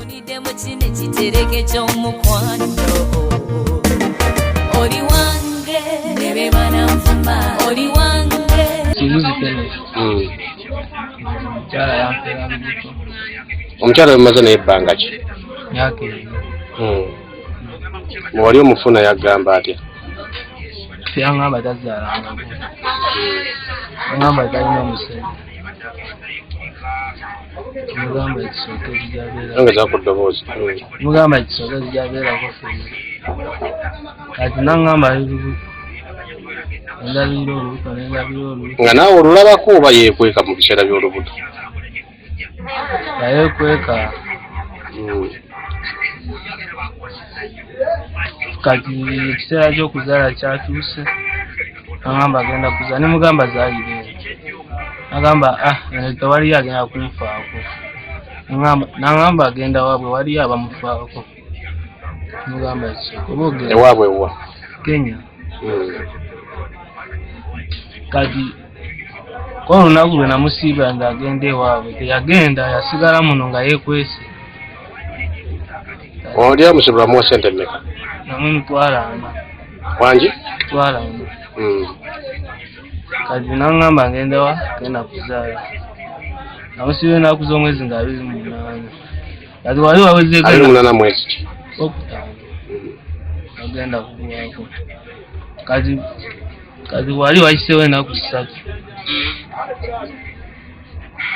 bamuguddemu kino ekitereke ky'omukwano oli wange bebe bananfuma oli wange omukyala bemaze naye ebbanga ki wali omufuna yagamba atya yangamba tazaalangako yangamba talina omusajja mugamba ekisooka ezijabeeranga zakudoboozi mugamba ekisooka ezijabeerako fenna kati nangamba endabira olubuto nendabira olubuto nga naawe olulabako oba yeekweka mu biseera by'olubuto yayeekweka kati ekiseera ky'okuzaala kyatuuse nagamba agenda kuzaala ne mugamba zaalire nagamba tewaliyo agenda kunfaako nagamba agenda waabwe waliyo abamufaako mugamba ekisooka ewaabwe wa Kenya kati olunaku lwe namusiiba nga agenda ewaabwe teyagenda yasigala muno nga yeekwese oli amusibulamu ssente mmeka namutwalanga wangi twalanga kati nangamba ngenda wa genda kuzaala namusiba ennaku z'omwezi nga 28 kati wali waweze 28 mwezi ki okutaano agenda kugwako kati wali wayiseewo ennaku 3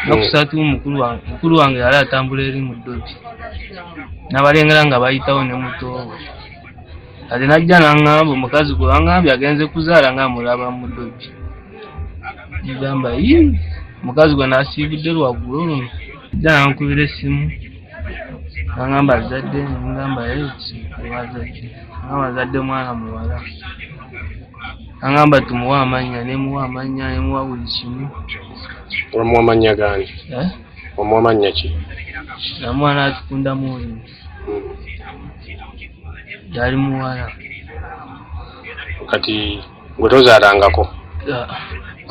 ennaku 3 mukulu wange yali atambula eri mu ddobi nabalengera nga bayitawo ne mutoowe kati najja nangamba omukazi gwe wangambye agenze kuzaala nga mulaba mu ddobi ngamba omukazi gwe nasiibudde lwaggulu luno jja nankubira essimu nangamba azadde nengamba wazadde nangamba azadde mwana muwala nangamba tumuwa amannya nemuwa amannya nemuwa buli kimu omuwa amannya gani omuwa amannya ki namuwa n'atukundamu olimo yali muwala kati gwe tozaalangako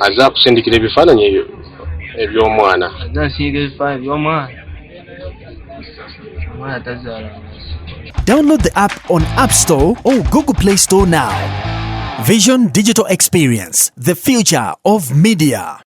azze akusindikira ebifaananyi eby'omwana azze ansindikira ebifaananyi eby'omwana omwana tazaalanga. Download the app on App Store or Google Play Store now. Vision Digital Experience, the future of media.